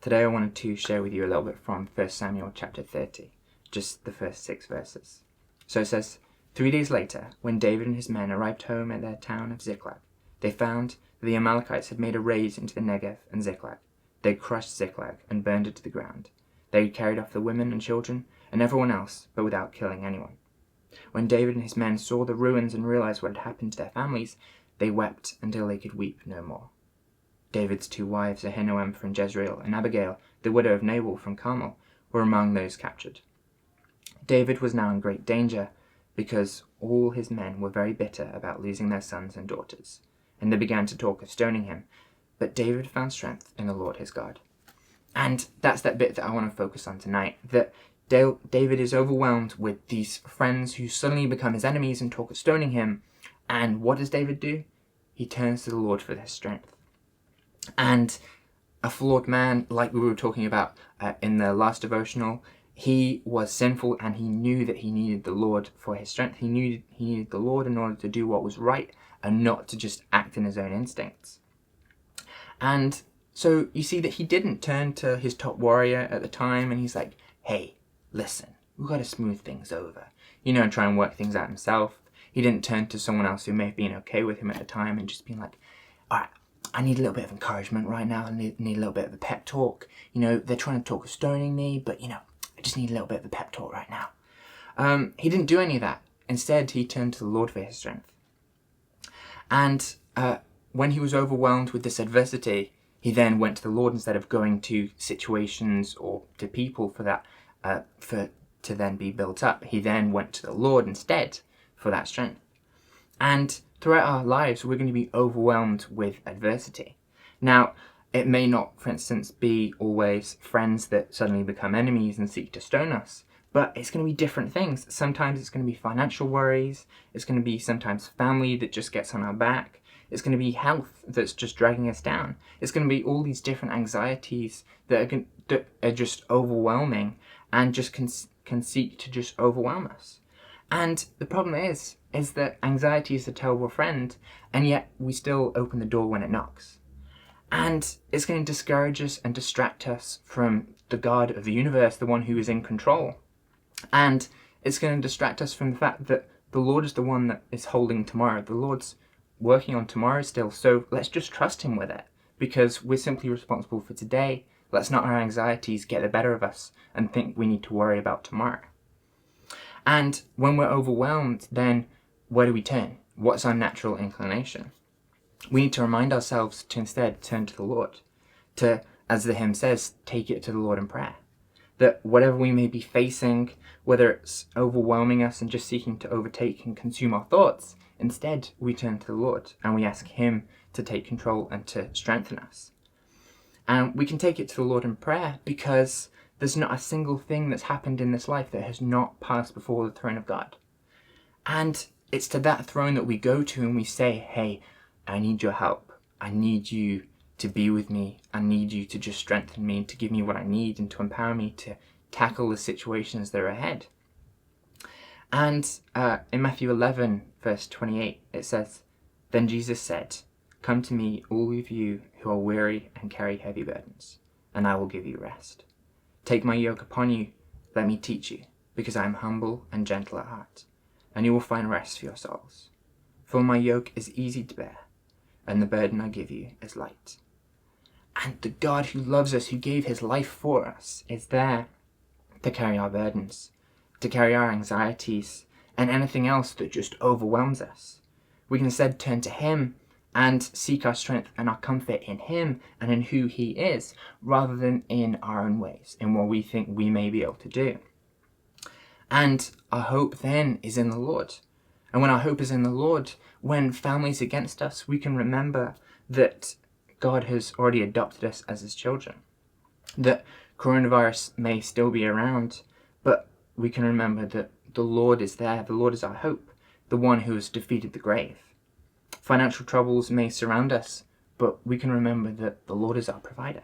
Today I wanted to share with you a little bit from 1 Samuel chapter 30, just the first 6 verses. So it says, 3 days later, when David and his men arrived home at their town of Ziklag, they found that the Amalekites had made a raid into the Negev and Ziklag. They crushed Ziklag and burned it to the ground. They carried off the women and children and everyone else, but without killing anyone. When David and his men saw the ruins and realized what had happened to their families, they wept until they could weep no more. David's 2 wives, Ahinoam from Jezreel and Abigail, the widow of Nabal from Carmel, were among those captured. David was now in great danger because all his men were very bitter about losing their sons and daughters, and they began to talk of stoning him. But David found strength in the Lord his God. And that's that bit that I want to focus on tonight, that David is overwhelmed with these friends who suddenly become his enemies and talk of stoning him. And what does David do? He turns to the Lord for his strength. And a flawed man, like we were talking about in the last devotional, he was sinful and he knew that he needed the Lord for his strength. He knew he needed the Lord in order to do what was right and not to just act in his own instincts. And so you see that he didn't turn to his top warrior at the time and he's like, hey, listen, we've got to smooth things over, and try and work things out himself. He didn't turn to someone else who may have been okay with him at the time and just being like, all right, I need a little bit of encouragement right now. I need a little bit of a pep talk. They're trying to talk of stoning me, but, I just need a little bit of a pep talk right now. He didn't do any of that. Instead, he turned to the Lord for his strength. And when he was overwhelmed with this adversity, he then went to the Lord instead of going to situations or to people for that, to then be built up. He then went to the Lord instead for that strength. And throughout our lives, we're going to be overwhelmed with adversity. Now, it may not, for instance, be always friends that suddenly become enemies and seek to stone us, but it's going to be different things. Sometimes it's going to be financial worries. It's going to be sometimes family that just gets on our back. It's going to be health that's just dragging us down. It's going to be all these different anxieties that are just overwhelming and just can seek to just overwhelm us. And the problem is that anxiety is a terrible friend, and yet we still open the door when it knocks. And it's going to discourage us and distract us from the God of the universe, the one who is in control. And it's going to distract us from the fact that the Lord is the one that is holding tomorrow. The Lord's working on tomorrow still, so let's just trust him with it, because we're simply responsible for today. Let's not our anxieties get the better of us and think we need to worry about tomorrow. And when we're overwhelmed, then where do we turn? What's our natural inclination? We need to remind ourselves to instead turn to the Lord, to, as the hymn says, take it to the Lord in prayer. That whatever we may be facing, whether it's overwhelming us and just seeking to overtake and consume our thoughts, instead we turn to the Lord and we ask him to take control and to strengthen us. And we can take it to the Lord in prayer because there's not a single thing that's happened in this life that has not passed before the throne of God. And it's to that throne that we go to and we say, hey, I need your help. I need you to be with me. I need you to just strengthen me and to give me what I need and to empower me to tackle the situations that are ahead. And in Matthew 11, verse 28, it says, then Jesus said, come to me, all of you who are weary and carry heavy burdens, and I will give you rest. Take my yoke upon you, let me teach you, because I am humble and gentle at heart, and you will find rest for your souls. For my yoke is easy to bear, and the burden I give you is light. And the God who loves us, who gave his life for us, is there to carry our burdens, to carry our anxieties, and anything else that just overwhelms us. We can instead turn to him and seek our strength and our comfort in him and in who he is, rather than in our own ways, in what we think we may be able to do. And our hope then is in the Lord. And when our hope is in the Lord, when family's against us, we can remember that God has already adopted us as his children. That coronavirus may still be around, but we can remember that the Lord is there. The Lord is our hope, the one who has defeated the grave. Financial troubles may surround us, but we can remember that the Lord is our provider.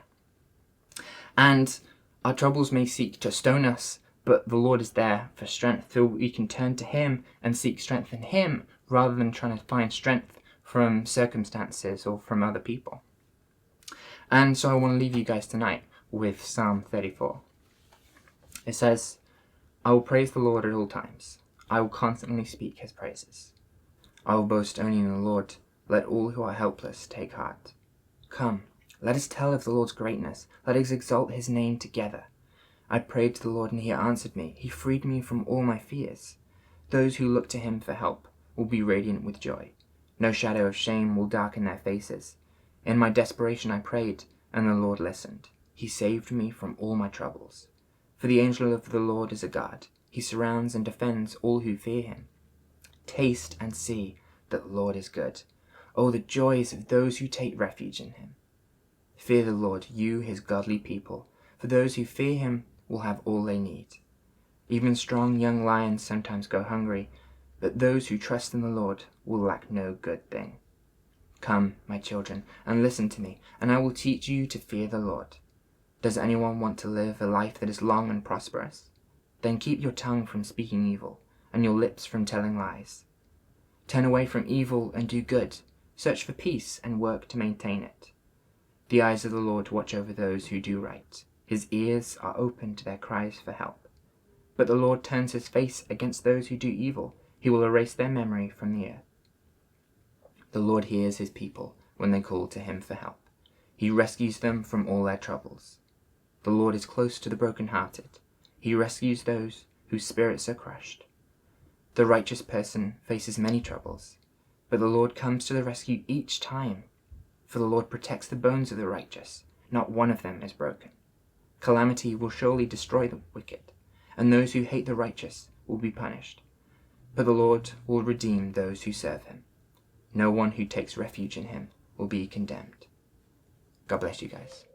And our troubles may seek to stone us, but the Lord is there for strength, so we can turn to him and seek strength in him rather than trying to find strength from circumstances or from other people. And so I want to leave you guys tonight with Psalm 34. It says, I will praise the Lord at all times. I will constantly speak his praises. I will boast only in the Lord. Let all who are helpless take heart. Come, let us tell of the Lord's greatness. Let us exalt his name together. I prayed to the Lord and he answered me. He freed me from all my fears. Those who look to him for help will be radiant with joy. No shadow of shame will darken their faces. In my desperation I prayed, and the Lord listened. He saved me from all my troubles. For the angel of the Lord is a God. He surrounds and defends all who fear him. Taste and see that the Lord is good. Oh, the joys of those who take refuge in him. Fear the Lord, you his godly people, for those who fear him will have all they need. Even strong young lions sometimes go hungry, but those who trust in the Lord will lack no good thing. Come, my children, and listen to me, and I will teach you to fear the Lord. Does anyone want to live a life that is long and prosperous? Then keep your tongue from speaking evil, and your lips from telling lies. Turn away from evil and do good. Search for peace and work to maintain it. The eyes of the Lord watch over those who do right. His ears are open to their cries for help. But the Lord turns his face against those who do evil. He will erase their memory from the earth. The Lord hears his people when they call to him for help. He rescues them from all their troubles. The Lord is close to the brokenhearted. He rescues those whose spirits are crushed. The righteous person faces many troubles, but the Lord comes to the rescue each time. For the Lord protects the bones of the righteous. Not one of them is broken. Calamity will surely destroy the wicked, and those who hate the righteous will be punished. But the Lord will redeem those who serve him. No one who takes refuge in him will be condemned. God bless you guys.